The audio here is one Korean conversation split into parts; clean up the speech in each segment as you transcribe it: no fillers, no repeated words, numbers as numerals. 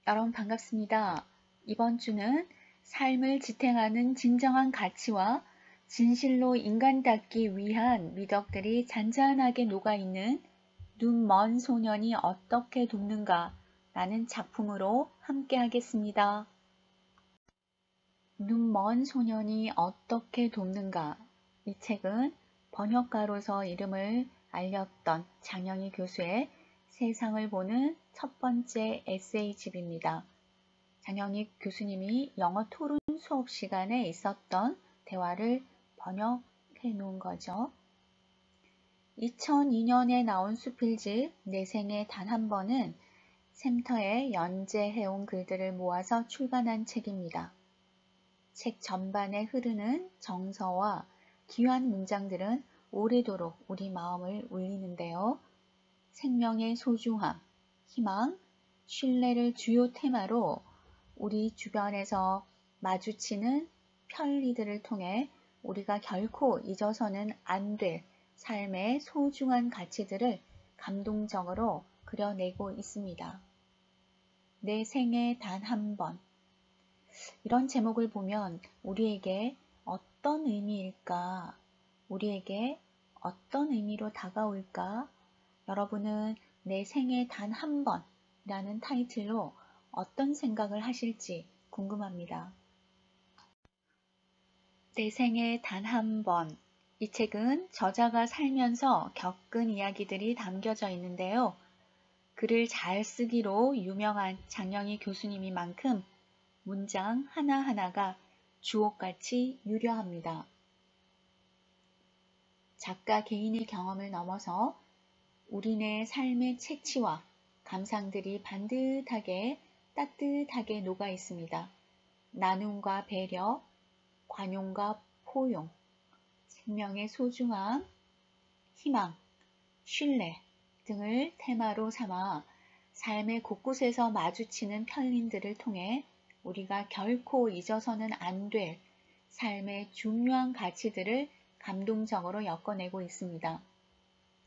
여러분 반갑습니다. 이번 주는 삶을 지탱하는 진정한 가치와 진실로 인간답기 위한 미덕들이 잔잔하게 녹아있는 눈 먼 소년이 어떻게 돕는가 라는 작품으로 함께 하겠습니다. 눈 먼 소년이 어떻게 돕는가. 이 책은 번역가로서 이름을 알렸던 장영희 교수의 세상을 보는 첫 번째 에세이집입니다. 장영희 교수님이 영어 토론 수업 시간에 있었던 대화를 번역해 놓은 거죠. 2002년에 나온 수필집 내 생에 단 한 번은 샘터에 연재해온 글들을 모아서 출간한 책입니다. 책 전반에 흐르는 정서와 귀한 문장들은 오래도록 우리 마음을 울리는데요. 생명의 소중함, 희망, 신뢰를 주요 테마로 우리 주변에서 마주치는 편리들을 통해 우리가 결코 잊어서는 안 될 삶의 소중한 가치들을 감동적으로 그려내고 있습니다. 내 생에 단 한 번. 이런 제목을 보면 우리에게 어떤 의미일까? 우리에게 어떤 의미로 다가올까? 여러분은 내 생에 단 한 번이라는 타이틀로 어떤 생각을 하실지 궁금합니다. 내 생에 단 한 번. 이 책은 저자가 살면서 겪은 이야기들이 담겨져 있는데요. 글을 잘 쓰기로 유명한 장영희 교수님이만큼 문장 하나하나가 주옥같이 유려합니다. 작가 개인의 경험을 넘어서 우리네 삶의 채취와 감상들이 반듯하게 따뜻하게 녹아 있습니다. 나눔과 배려, 관용과 포용, 생명의 소중함, 희망, 신뢰 등을 테마로 삼아 삶의 곳곳에서 마주치는 편린들을 통해 우리가 결코 잊어서는 안 될 삶의 중요한 가치들을 감동적으로 엮어내고 있습니다.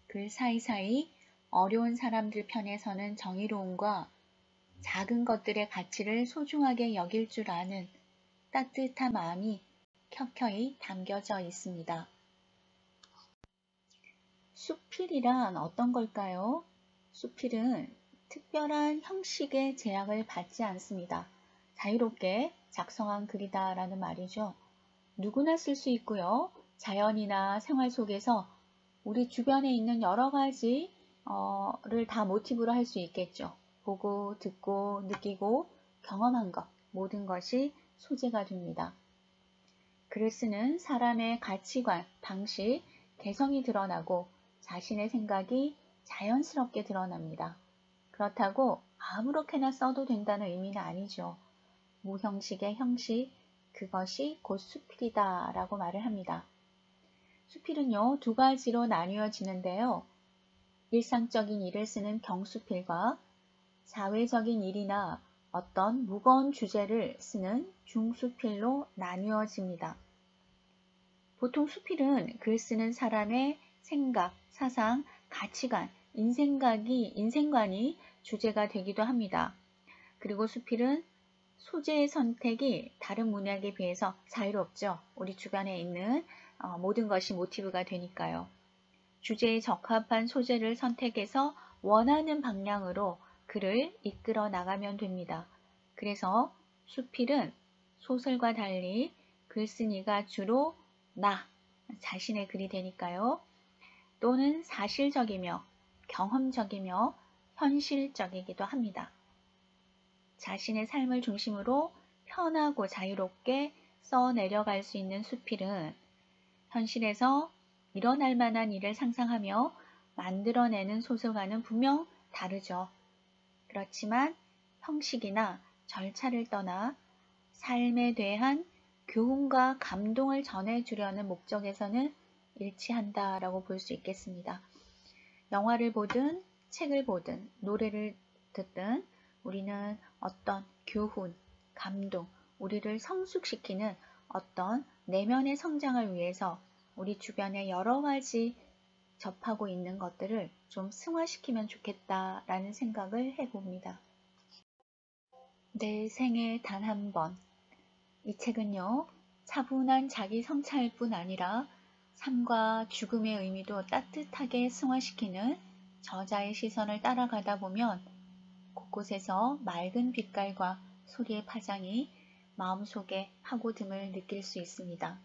글 사이사이 어려운 사람들 편에 서는 정의로움과 작은 것들의 가치를 소중하게 여길 줄 아는 따뜻한 마음이 켜켜이 담겨져 있습니다. 수필이란 어떤 걸까요? 수필은 특별한 형식의 제약을 받지 않습니다. 자유롭게 작성한 글이다라는 말이죠. 누구나 쓸 수 있고요. 자연이나 생활 속에서 우리 주변에 있는 여러 가지를 다 모티브로 할 수 있겠죠. 보고, 듣고, 느끼고, 경험한 것, 모든 것이 소재가 됩니다. 글을 쓰는 사람의 가치관, 방식, 개성이 드러나고 자신의 생각이 자연스럽게 드러납니다. 그렇다고 아무렇게나 써도 된다는 의미는 아니죠. 무형식의 형식, 그것이 곧 수필이다 라고 말을 합니다. 수필은요, 두 가지로 나뉘어지는데요. 일상적인 일을 쓰는 경수필과 사회적인 일이나 어떤 무거운 주제를 쓰는 중수필로 나뉘어집니다. 보통 수필은 글 쓰는 사람의 생각, 사상, 가치관, 인생관이 주제가 되기도 합니다. 그리고 수필은 소재의 선택이 다른 문학에 비해서 자유롭죠. 우리 주변에 있는 모든 것이 모티브가 되니까요. 주제에 적합한 소재를 선택해서 원하는 방향으로 글을 이끌어 나가면 됩니다. 그래서 수필은 소설과 달리 글쓴이가 주로 나 자신의 글이 되니까요. 또는 사실적이며 경험적이며 현실적이기도 합니다. 자신의 삶을 중심으로 편하고 자유롭게 써내려갈 수 있는 수필은 현실에서 일어날 만한 일을 상상하며 만들어내는 소설과는 분명 다르죠. 그렇지만 형식이나 절차를 떠나 삶에 대한 교훈과 감동을 전해주려는 목적에서는 일치한다라고 볼 수 있겠습니다. 영화를 보든 책을 보든 노래를 듣든 우리는 어떤 교훈, 감동, 우리를 성숙시키는 어떤 내면의 성장을 위해서 우리 주변에 여러 가지 접하고 있는 것들을 좀 승화시키면 좋겠다라는 생각을 해봅니다. 내 생에 단 한 번. 이 책은요, 차분한 자기 성찰일 뿐 아니라 삶과 죽음의 의미도 따뜻하게 승화시키는 저자의 시선을 따라가다 보면 곳곳에서 맑은 빛깔과 소리의 파장이 마음속에 파고듦을 느낄 수 있습니다.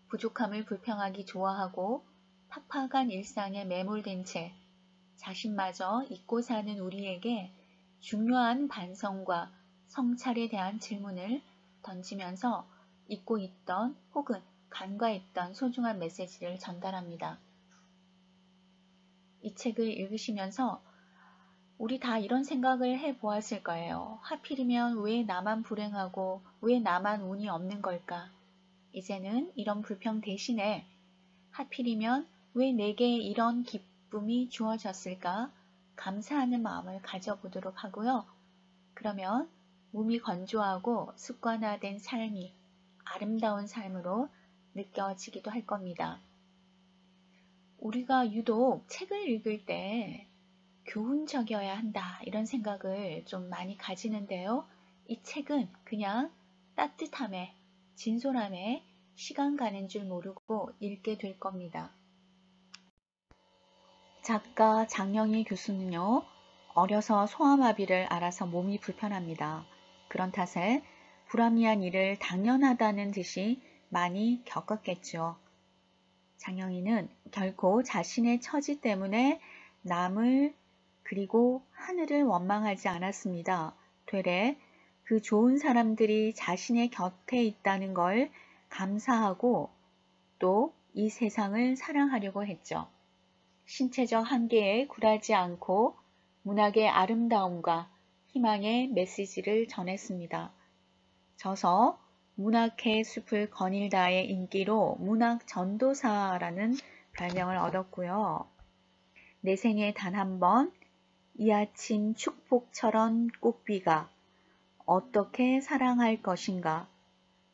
부족함을 불평하기 좋아하고 팍팍한 일상에 매몰된 채 자신마저 잊고 사는 우리에게 중요한 반성과 성찰에 대한 질문을 던지면서 잊고 있던 혹은 간과했던 소중한 메시지를 전달합니다. 이 책을 읽으시면서 우리 다 이런 생각을 해보았을 거예요. 하필이면 왜 나만 불행하고 왜 나만 운이 없는 걸까? 이제는 이런 불평 대신에 하필이면 왜 내게 이런 기쁨이 주어졌을까? 감사하는 마음을 가져보도록 하고요. 그러면 몸이 건조하고 습관화된 삶이 아름다운 삶으로 느껴지기도 할 겁니다. 우리가 유독 책을 읽을 때 교훈적이어야 한다 이런 생각을 좀 많이 가지는데요. 이 책은 그냥 따뜻함에 진솔함에 시간 가는 줄 모르고 읽게 될 겁니다. 작가 장영희 교수는요. 어려서 소아마비를 앓아서 몸이 불편합니다. 그런 탓에 불합리한 일을 당연하다는 듯이 많이 겪었겠죠. 장영희는 결코 자신의 처지 때문에 남을 그리고 하늘을 원망하지 않았습니다. 되레 그 좋은 사람들이 자신의 곁에 있다는 걸 감사하고 또 이 세상을 사랑하려고 했죠. 신체적 한계에 굴하지 않고 문학의 아름다움과 희망의 메시지를 전했습니다. 저서 문학의 숲을 거닐다의 인기로 문학 전도사라는 별명을 얻었고요. 내 생에 단 한 번 이 아침 축복처럼 꽃비가 어떻게 사랑할 것인가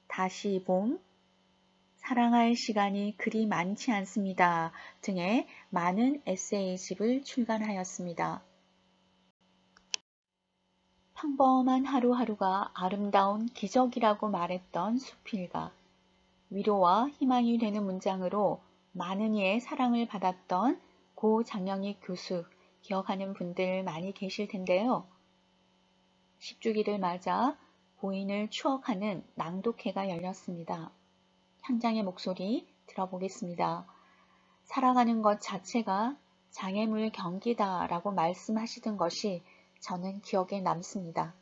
다시 봄 사랑할 시간이 그리 많지 않습니다 등의 많은 에세이집을 출간하였습니다. 평범한 하루하루가 아름다운 기적이라고 말했던 수필가, 위로와 희망이 되는 문장으로 많은 이의 사랑을 받았던 고 장영희 교수 기억하는 분들 많이 계실 텐데요. 10주기를 맞아 고인을 추억하는 낭독회가 열렸습니다. 현장의 목소리 들어보겠습니다. 살아가는 것 자체가 장애물 경기다라고 말씀하시던 것이 저는 기억에 남습니다.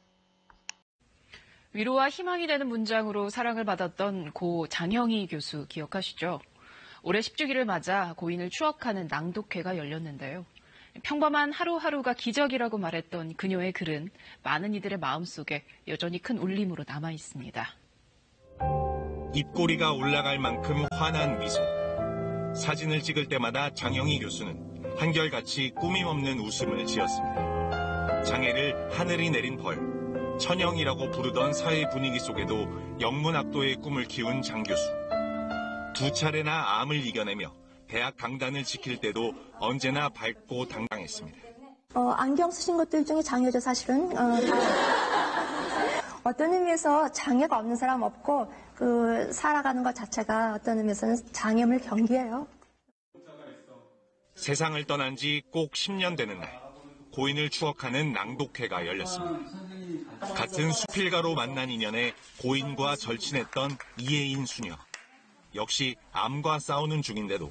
위로와 희망이 되는 문장으로 사랑을 받았던 고 장영희 교수 기억하시죠? 올해 10주기를 맞아 고인을 추억하는 낭독회가 열렸는데요. 평범한 하루하루가 기적이라고 말했던 그녀의 글은 많은 이들의 마음속에 여전히 큰 울림으로 남아 있습니다. 입꼬리가 올라갈 만큼 환한 미소. 사진을 찍을 때마다 장영희 교수는 한결같이 꾸밈없는 웃음을 지었습니다. 장애를 하늘이 내린 벌, 천영이라고 부르던 사회 분위기 속에도 영문학도의 꿈을 키운 장 교수. 두 차례나 암을 이겨내며 대학 강단을 지킬 때도 언제나 밝고 당당했습니다. 안경 쓰신 것들 중에 장애죠, 사실은. 어떤 의미에서 장애가 없는 사람 없고, 살아가는 것 자체가 어떤 의미에서는 장애물 경기예요. 세상을 떠난 지 꼭 10년 되는 날, 고인을 추억하는 낭독회가 열렸습니다. 같은 수필가로 만난 인연에 고인과 절친했던 이혜인 수녀. 역시 암과 싸우는 중인데도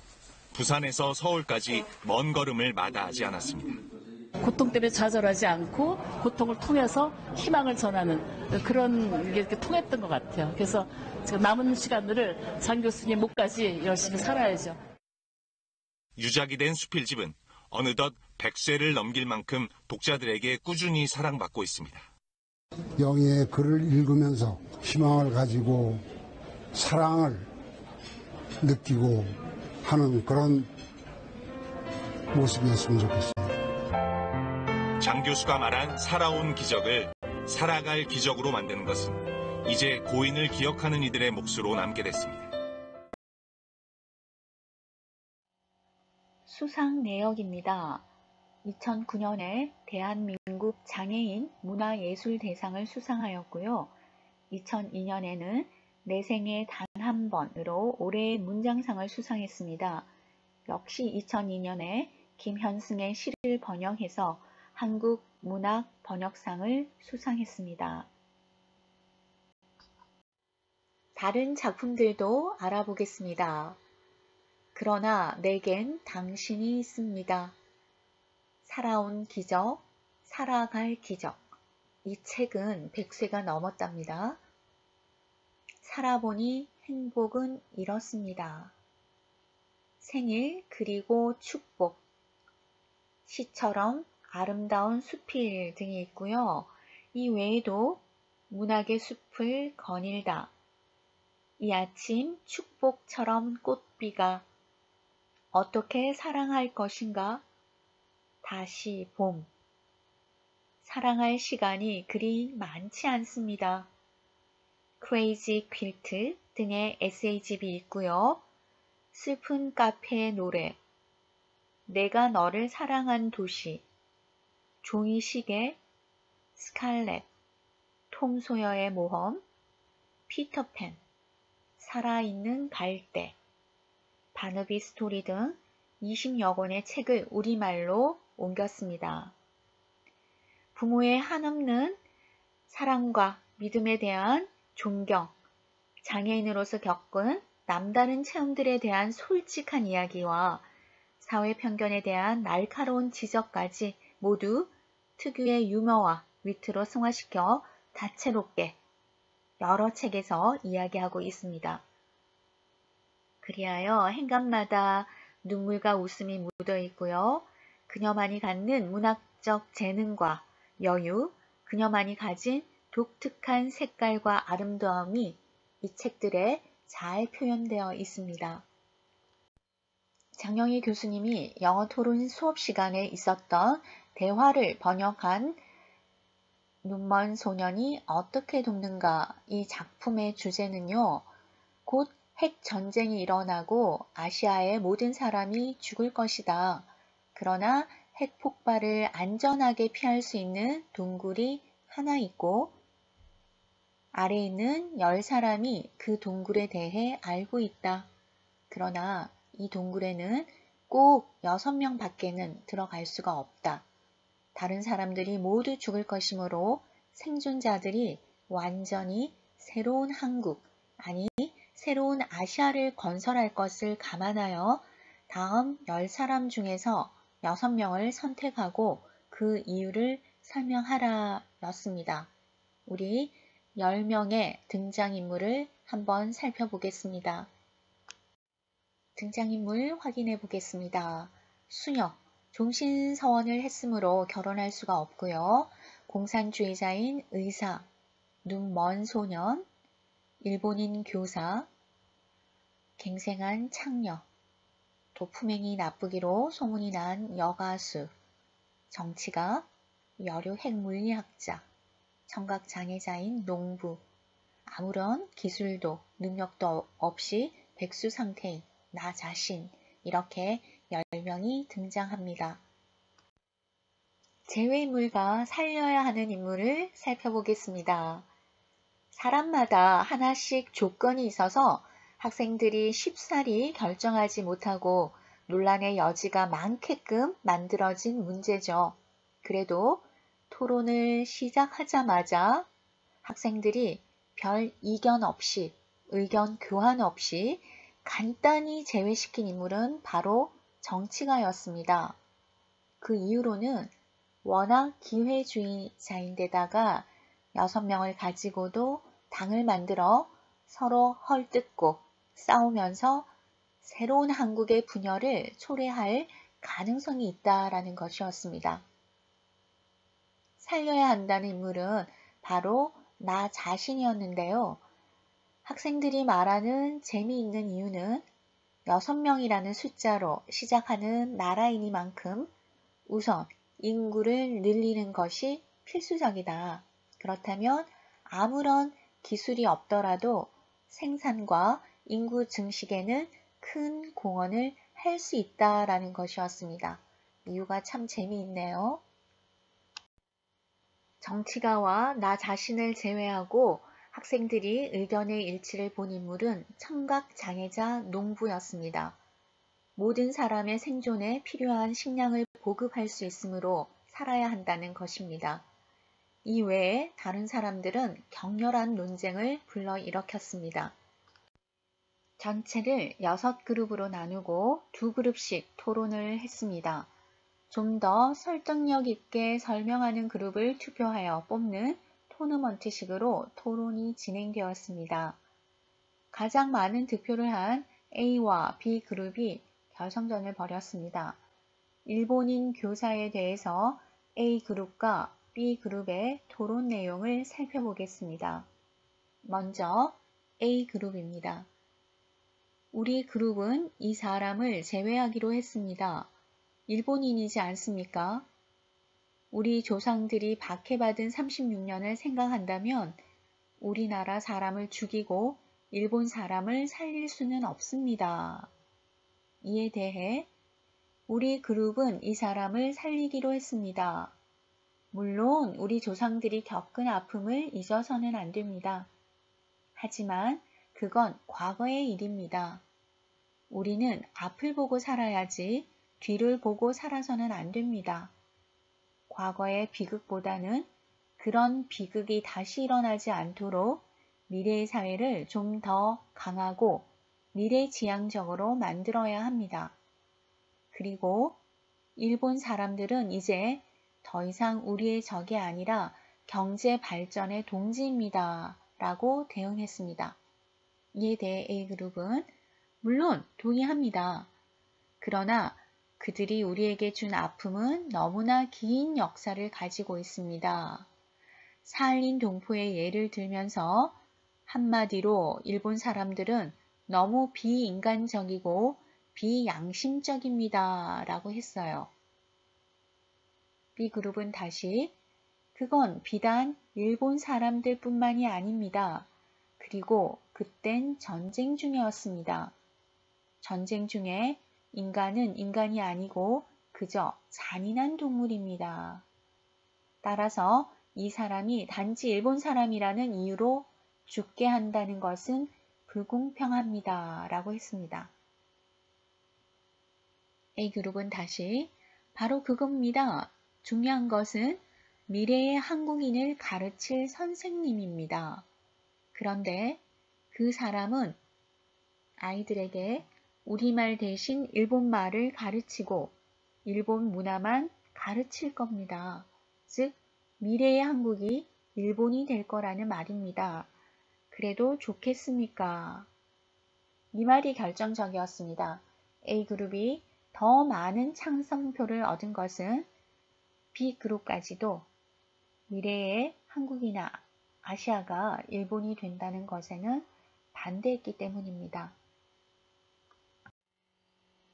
부산에서 서울까지 먼 걸음을 마다하지 않았습니다. 고통 때문에 좌절하지 않고 고통을 통해서 희망을 전하는 그런 게 이렇게 통했던 것 같아요. 그래서 제가 남은 시간들을 장 교수님 목까지 열심히 살아야죠. 유작이 된 수필집은 어느덧 100쇄를 넘길 만큼 독자들에게 꾸준히 사랑받고 있습니다. 영희의 글을 읽으면서 희망을 가지고 사랑을 느끼고 하는 그런 모습이었으면 좋겠습니다. 장 교수가 말한 살아온 기적을 살아갈 기적으로 만드는 것은 이제 고인을 기억하는 이들의 몫으로 남게 됐습니다. 수상 내역입니다. 2009년에 대한민국 장애인 문화예술대상을 수상하였고요. 2002년에는 내 생에 단 한 번으로 올해의 문장상을 수상했습니다. 역시 2002년에 김현승의 시를 번역해서 한국 문학 번역상을 수상했습니다. 다른 작품들도 알아보겠습니다. 그러나 내겐 당신이 있습니다. 살아온 기적, 살아갈 기적. 이 책은 100쇄가 넘었답니다. 살아보니 행복은 이렇습니다. 생일 그리고 축복, 시처럼 아름다운 숲일 등이 있고요. 이 외에도 문학의 숲을 거닐다, 이 아침 축복처럼 꽃비가, 어떻게 사랑할 것인가, 다시 봄, 사랑할 시간이 그리 많지 않습니다. 크레이지 퀼트 등의 에세이집이 있고요. 슬픈 카페의 노래, 내가 너를 사랑한 도시, 종이시계, 스칼렛, 톰 소여의 모험, 피터팬, 살아있는 갈대, 바너비 스토리 등 20여 권의 책을 우리말로 옮겼습니다. 부모의 한없는 사랑과 믿음에 대한 존경, 장애인으로서 겪은 남다른 체험들에 대한 솔직한 이야기와 사회 편견에 대한 날카로운 지적까지 모두 특유의 유머와 위트로 승화시켜 다채롭게 여러 책에서 이야기하고 있습니다. 그리하여 행간마다 눈물과 웃음이 묻어 있고요. 그녀만이 갖는 문학적 재능과 여유, 그녀만이 가진 독특한 색깔과 아름다움이 이 책들에 잘 표현되어 있습니다. 장영희 교수님이 영어 토론 수업 시간에 있었던 대화를 번역한 눈먼 소년이 어떻게 돕는가, 이 작품의 주제는요, 곧 핵 전쟁이 일어나고 아시아의 모든 사람이 죽을 것이다. 그러나 핵 폭발을 안전하게 피할 수 있는 동굴이 하나 있고 아래에 있는 10사람이 그 동굴에 대해 알고 있다. 그러나 이 동굴에는 꼭 6명 밖에는 들어갈 수가 없다. 다른 사람들이 모두 죽을 것이므로 생존자들이 완전히 새로운 한국, 아니 새로운 아시아를 건설할 것을 감안하여 다음 10사람 중에서 6명을 선택하고 그 이유를 설명하라 였습니다. 우리 10명의 등장인물을 한번 살펴보겠습니다. 등장인물 확인해 보겠습니다. 수녀, 종신서원을 했으므로 결혼할 수가 없고요. 공산주의자인 의사, 눈먼 소년, 일본인 교사, 갱생한 창녀, 도품행이 나쁘기로 소문이 난 여가수, 정치가, 여류 핵물리학자, 청각장애자인 농부, 아무런 기술도 능력도 없이 백수 상태인 나 자신, 이렇게 10명이 등장합니다. 제외인물과 살려야 하는 인물을 살펴보겠습니다. 사람마다 하나씩 조건이 있어서 학생들이 쉽사리 결정하지 못하고 논란의 여지가 많게끔 만들어진 문제죠. 그래도 토론을 시작하자마자 학생들이 별 이견 없이, 의견 교환 없이 간단히 제외시킨 인물은 바로 정치가였습니다. 그 이유로는 워낙 기회주의자인데다가 6명을 가지고도 당을 만들어 서로 헐뜯고 싸우면서 새로운 한국의 분열을 초래할 가능성이 있다라는 것이었습니다. 살려야 한다는 인물은 바로 나 자신이었는데요. 학생들이 말하는 재미있는 이유는 6명이라는 숫자로 시작하는 나라이니만큼 우선 인구를 늘리는 것이 필수적이다. 그렇다면 아무런 기술이 없더라도 생산과 인구 증식에는 큰 공헌을 할 수 있다라는 것이었습니다. 이유가 참 재미있네요. 정치가와 나 자신을 제외하고 학생들이 의견의 일치를 본 인물은 청각장애자 농부였습니다. 모든 사람의 생존에 필요한 식량을 보급할 수 있으므로 살아야 한다는 것입니다. 이 외에 다른 사람들은 격렬한 논쟁을 불러일으켰습니다. 전체를 6그룹으로 나누고 2그룹씩 토론을 했습니다. 좀 더 설득력 있게 설명하는 그룹을 투표하여 뽑는 토너먼트식으로 토론이 진행되었습니다. 가장 많은 득표를 한 A와 B그룹이 결성전을 벌였습니다. 일본인 교사에 대해서 A그룹과 B그룹의 토론 내용을 살펴보겠습니다. 먼저 A그룹입니다. 우리 그룹은 이 사람을 제외하기로 했습니다. 일본인이지 않습니까? 우리 조상들이 박해받은 36년을 생각한다면 우리나라 사람을 죽이고 일본 사람을 살릴 수는 없습니다. 이에 대해 우리 그룹은 이 사람을 살리기로 했습니다. 물론 우리 조상들이 겪은 아픔을 잊어서는 안 됩니다. 하지만 그건 과거의 일입니다. 우리는 앞을 보고 살아야지 뒤를 보고 살아서는 안 됩니다. 과거의 비극보다는 그런 비극이 다시 일어나지 않도록 미래의 사회를 좀 더 강하고 미래지향적으로 만들어야 합니다. 그리고 일본 사람들은 이제 더 이상 우리의 적이 아니라 경제 발전의 동지입니다. 라고 대응했습니다. 이에 대해 A그룹은 물론 동의합니다. 그러나 그들이 우리에게 준 아픔은 너무나 긴 역사를 가지고 있습니다. 사할린 동포의 예를 들면서 한마디로 일본 사람들은 너무 비인간적이고 비양심적입니다. 라고 했어요. B그룹은 다시 그건 비단 일본 사람들 뿐만이 아닙니다. 그리고 그땐 전쟁 중이었습니다. 전쟁 중에 인간은 인간이 아니고 그저 잔인한 동물입니다. 따라서 이 사람이 단지 일본 사람이라는 이유로 죽게 한다는 것은 불공평합니다. 라고 했습니다. A그룹은 다시 바로 그겁니다. 중요한 것은 미래의 한국인을 가르칠 선생님입니다. 그런데 그 사람은 아이들에게 우리말 대신 일본말을 가르치고 일본 문화만 가르칠 겁니다. 즉, 미래의 한국이 일본이 될 거라는 말입니다. 그래도 좋겠습니까? 이 말이 결정적이었습니다. A그룹이 더 많은 찬성표를 얻은 것은 B그룹까지도 미래의 한국이나 아시아가 일본이 된다는 것에는 반대했기 때문입니다.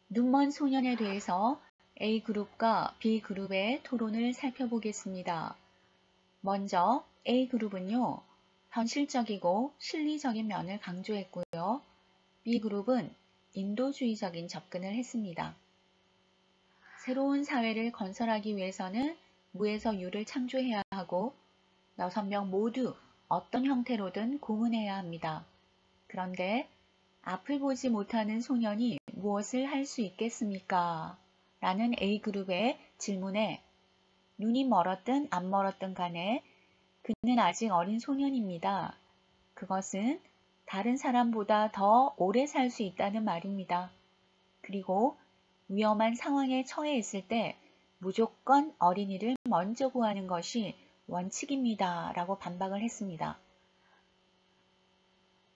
눈먼 소년에 대해서 A그룹과 B그룹의 토론을 살펴보겠습니다. 먼저 A그룹은요, 현실적이고 실리적인 면을 강조했고요. B그룹은 인도주의적인 접근을 했습니다. 새로운 사회를 건설하기 위해서는 무에서 유를 창조해야 하고 6명 모두 어떤 형태로든 공헌해야 합니다. 그런데 앞을 보지 못하는 소년이 무엇을 할 수 있겠습니까? 라는 A그룹의 질문에 눈이 멀었든 안 멀었든 간에 그는 아직 어린 소년입니다. 그것은 다른 사람보다 더 오래 살 수 있다는 말입니다. 그리고 위험한 상황에 처해 있을 때 무조건 어린이를 먼저 구하는 것이 원칙입니다. 라고 반박을 했습니다.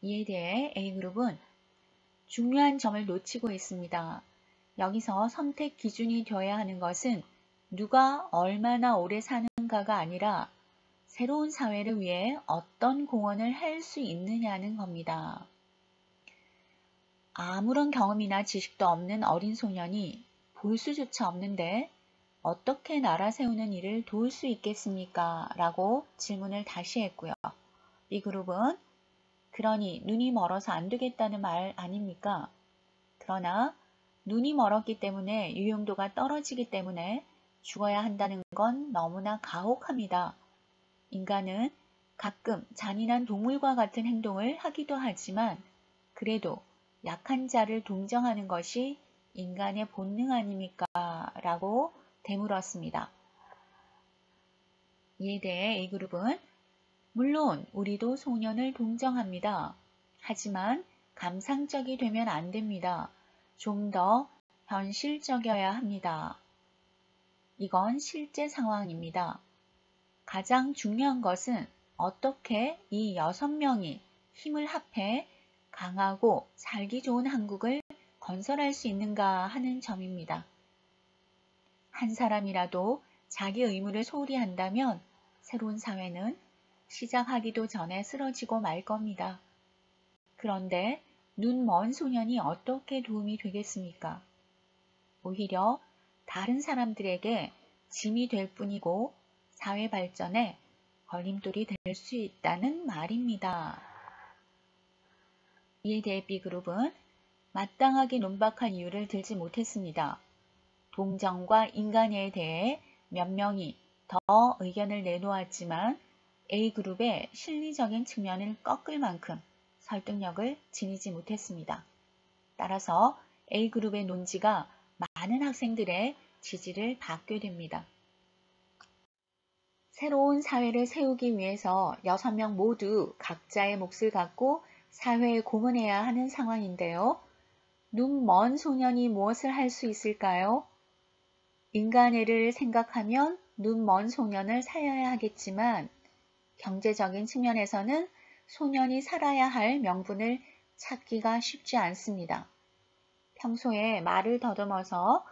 이에 대해 A그룹은 중요한 점을 놓치고 있습니다. 여기서 선택 기준이 되어야 하는 것은 누가 얼마나 오래 사는가가 아니라 새로운 사회를 위해 어떤 공헌을 할 수 있느냐는 겁니다. 아무런 경험이나 지식도 없는 어린 소년이 볼 수조차 없는데 어떻게 나라 세우는 일을 도울 수 있겠습니까? 라고 질문을 다시 했고요. 이 그룹은 그러니 눈이 멀어서 안 되겠다는 말 아닙니까? 그러나 눈이 멀었기 때문에 유용도가 떨어지기 때문에 죽어야 한다는 건 너무나 가혹합니다. 인간은 가끔 잔인한 동물과 같은 행동을 하기도 하지만 그래도 약한 자를 동정하는 것이 인간의 본능 아닙니까? 라고 되물었습니다. 이에 대해 A그룹은 물론 우리도 소년을 동정합니다. 하지만 감상적이 되면 안 됩니다. 좀 더 현실적이어야 합니다. 이건 실제 상황입니다. 가장 중요한 것은 어떻게 이 6명이 힘을 합해 강하고 살기 좋은 한국을 건설할 수 있는가 하는 점입니다. 한 사람이라도 자기 의무를 소홀히 한다면 새로운 사회는 시작하기도 전에 쓰러지고 말 겁니다. 그런데 눈 먼 소년이 어떻게 도움이 되겠습니까? 오히려 다른 사람들에게 짐이 될 뿐이고 사회 발전에 걸림돌이 될 수 있다는 말입니다. 이에 대해 B그룹은 마땅하게 논박할 이유를 들지 못했습니다. 동정과 인간애에 대해 몇 명이 더 의견을 내놓았지만 A그룹의 실리적인 측면을 꺾을 만큼 설득력을 지니지 못했습니다. 따라서 A그룹의 논지가 많은 학생들의 지지를 받게 됩니다. 새로운 사회를 세우기 위해서 6명 모두 각자의 몫을 갖고 사회에 공헌해야 하는 상황인데요. 눈 먼 소년이 무엇을 할 수 있을까요? 인간애를 생각하면 눈 먼 소년을 살려야 하겠지만 경제적인 측면에서는 소년이 살아야 할 명분을 찾기가 쉽지 않습니다. 평소에 말을 더듬어서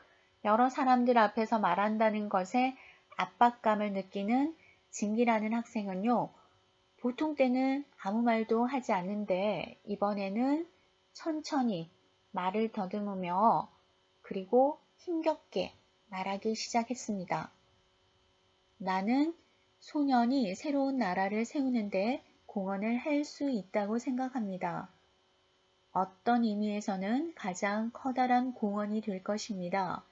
여러 사람들 앞에서 말한다는 것에 압박감을 느끼는 진기라는 학생은요, 보통 때는 아무 말도 하지 않는데 이번에는 천천히 말을 더듬으며 그리고 힘겹게 말하기 시작했습니다. 나는 소년이 새로운 나라를 세우는데 공헌을 할 수 있다고 생각합니다. 어떤 의미에서는 가장 커다란 공헌이 될 것입니다.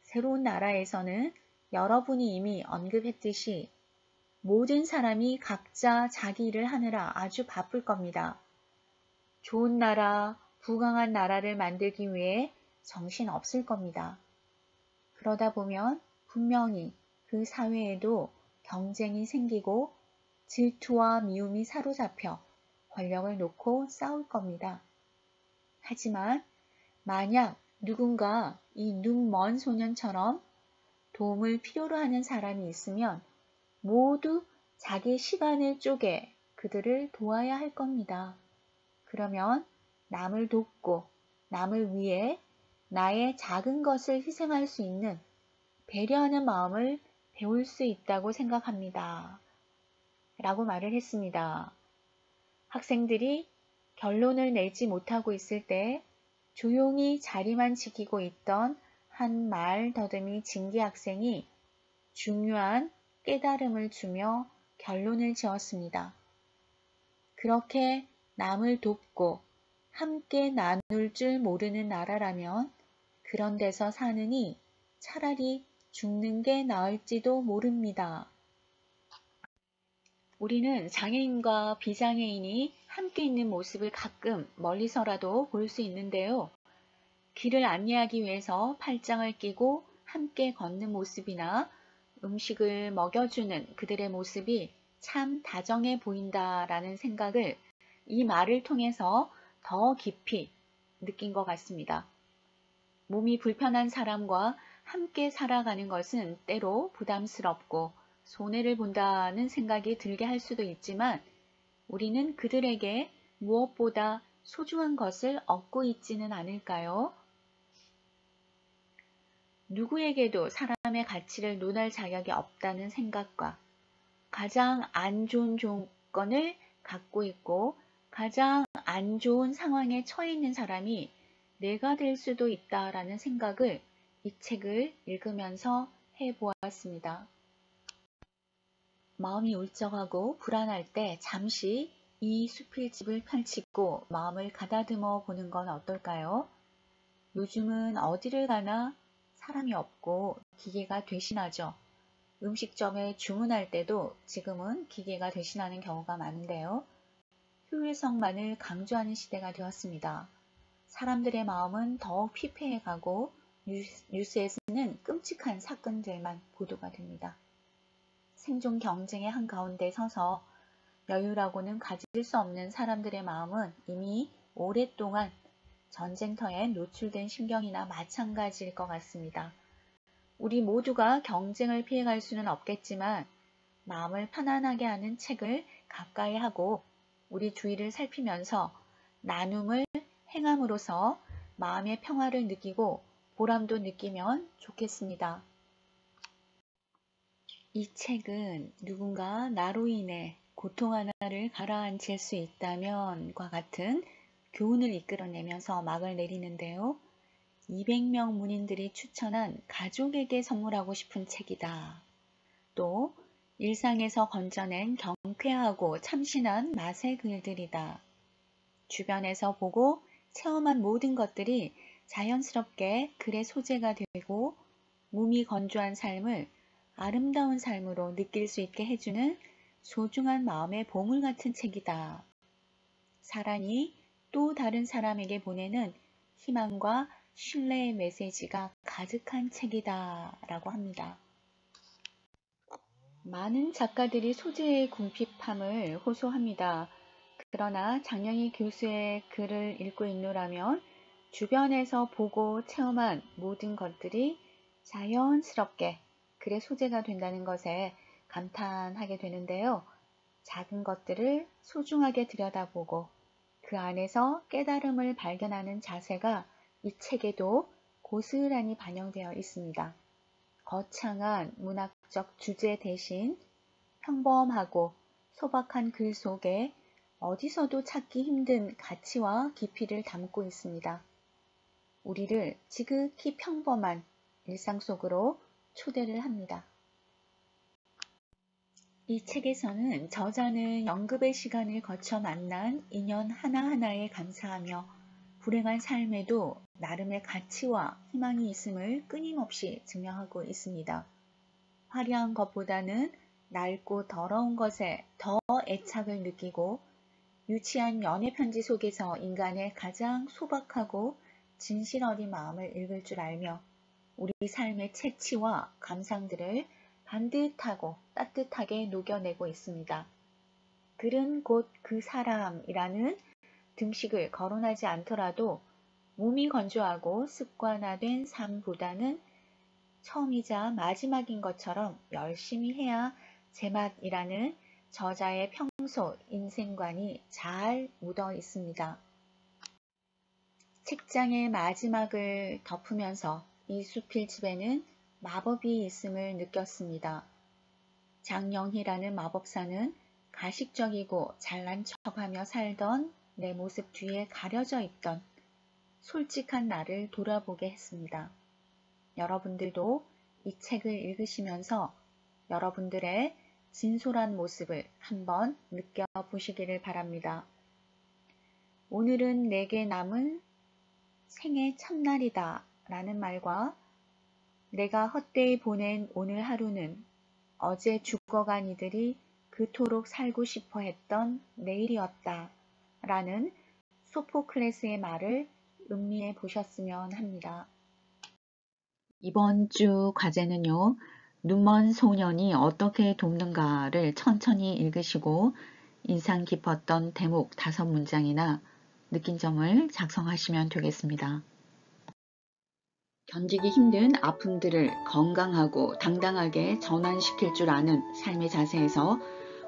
새로운 나라에서는 여러분이 이미 언급했듯이 모든 사람이 각자 자기 일을 하느라 아주 바쁠 겁니다. 좋은 나라, 부강한 나라를 만들기 위해 정신 없을 겁니다. 그러다 보면 분명히 그 사회에도 경쟁이 생기고 질투와 미움이 사로잡혀 권력을 놓고 싸울 겁니다. 하지만 만약 누군가 이 눈 먼 소년처럼 도움을 필요로 하는 사람이 있으면 모두 자기 시간을 쪼개 그들을 도와야 할 겁니다. 그러면 남을 돕고 남을 위해 나의 작은 것을 희생할 수 있는 배려하는 마음을 배울 수 있다고 생각합니다. 라고 말을 했습니다. 학생들이 결론을 내지 못하고 있을 때 조용히 자리만 지키고 있던 한 말 더듬이 진기 학생이 중요한 깨달음을 주며 결론을 지었습니다. 그렇게 남을 돕고 함께 나눌 줄 모르는 나라라면 그런 데서 사느니 차라리 죽는 게 나을지도 모릅니다. 우리는 장애인과 비장애인이 함께 있는 모습을 가끔 멀리서라도 볼 수 있는데요. 길을 안내하기 위해서 팔짱을 끼고 함께 걷는 모습이나 음식을 먹여주는 그들의 모습이 참 다정해 보인다라는 생각을 이 말을 통해서 더 깊이 느낀 것 같습니다. 몸이 불편한 사람과 함께 살아가는 것은 때로 부담스럽고 손해를 본다는 생각이 들게 할 수도 있지만 우리는 그들에게 무엇보다 소중한 것을 얻고 있지는 않을까요? 누구에게도 사람의 가치를 논할 자격이 없다는 생각과 가장 안 좋은 조건을 갖고 있고 가장 안 좋은 상황에 처해 있는 사람이 내가 될 수도 있다라는 생각을 이 책을 읽으면서 해보았습니다. 마음이 울적하고 불안할 때 잠시 이 수필집을 펼치고 마음을 가다듬어 보는 건 어떨까요? 요즘은 어디를 가나 사람이 없고 기계가 대신하죠. 음식점에 주문할 때도 지금은 기계가 대신하는 경우가 많은데요. 효율성만을 강조하는 시대가 되었습니다. 사람들의 마음은 더욱 피폐해가고 뉴스에서는 끔찍한 사건들만 보도가 됩니다. 생존 경쟁의 한가운데 서서 여유라고는 가질 수 없는 사람들의 마음은 이미 오랫동안 전쟁터에 노출된 심경이나 마찬가지일 것 같습니다. 우리 모두가 경쟁을 피해갈 수는 없겠지만 마음을 편안하게 하는 책을 가까이 하고 우리 주위를 살피면서 나눔을 행함으로써 마음의 평화를 느끼고 보람도 느끼면 좋겠습니다. 이 책은 누군가 나로 인해 고통 하나를 가라앉힐 수 있다면과 같은 교훈을 이끌어내면서 막을 내리는데요. 200명 문인들이 추천한 가족에게 선물하고 싶은 책이다. 또 일상에서 건져낸 경쾌하고 참신한 맛의 글들이다. 주변에서 보고 체험한 모든 것들이 자연스럽게 글의 소재가 되고 몸이 건조한 삶을 아름다운 삶으로 느낄 수 있게 해주는 소중한 마음의 보물 같은 책이다. 사랑이 또 다른 사람에게 보내는 희망과 신뢰의 메시지가 가득한 책이다 라고 합니다. 많은 작가들이 소재의 궁핍함을 호소합니다. 그러나 장영희 교수의 글을 읽고 있노라면 주변에서 보고 체험한 모든 것들이 자연스럽게 글의 소재가 된다는 것에 감탄하게 되는데요. 작은 것들을 소중하게 들여다보고 그 안에서 깨달음을 발견하는 자세가 이 책에도 고스란히 반영되어 있습니다. 거창한 문학적 주제 대신 평범하고 소박한 글 속에 어디서도 찾기 힘든 가치와 깊이를 담고 있습니다. 우리를 지극히 평범한 일상 속으로 초대를 합니다. 이 책에서는 저자는 연급의 시간을 거쳐 만난 인연 하나하나에 감사하며 불행한 삶에도 나름의 가치와 희망이 있음을 끊임없이 증명하고 있습니다. 화려한 것보다는 낡고 더러운 것에 더 애착을 느끼고 유치한 연애편지 속에서 인간의 가장 소박하고 진실 어린 마음을 읽을 줄 알며 우리 삶의 채취와 감상들을 반듯하고 따뜻하게 녹여내고 있습니다. 글은 곧 그 사람이라는 등식을 거론하지 않더라도 몸이 건조하고 습관화된 삶보다는 처음이자 마지막인 것처럼 열심히 해야 제맛이라는 저자의 평소 인생관이 잘 묻어 있습니다. 책장의 마지막을 덮으면서 이 수필집에는 마법이 있음을 느꼈습니다. 장영희라는 마법사는 가식적이고 잘난 척하며 살던 내 모습 뒤에 가려져 있던 솔직한 나를 돌아보게 했습니다. 여러분들도 이 책을 읽으시면서 여러분들의 진솔한 모습을 한번 느껴보시기를 바랍니다. 오늘은 내게 남은 생의 첫날이다 라는 말과 내가 헛되이 보낸 오늘 하루는 어제 죽어간 이들이 그토록 살고 싶어 했던 내일이었다 라는 소포클레스의 말을 음미해 보셨으면 합니다. 이번 주 과제는요. 눈먼 소년이 어떻게 돕는가를 천천히 읽으시고 인상 깊었던 대목 5문장이나 느낀 점을 작성하시면 되겠습니다. 견디기 힘든 아픔들을 건강하고 당당하게 전환시킬 줄 아는 삶의 자세에서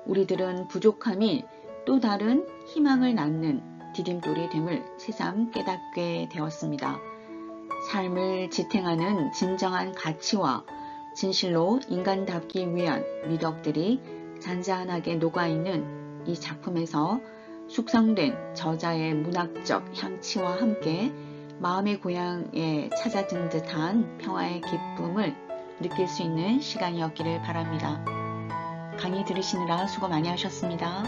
우리들은 부족함이 또 다른 희망을 낳는 디딤돌이 됨을 새삼 깨닫게 되었습니다. 삶을 지탱하는 진정한 가치와 진실로 인간답기 위한 미덕들이 잔잔하게 녹아있는 이 작품에서 숙성된 저자의 문학적 향치와 함께 마음의 고향에 찾아든 듯한 평화의 기쁨을 느낄 수 있는 시간이었기를 바랍니다. 강의 들으시느라 수고 많이 하셨습니다.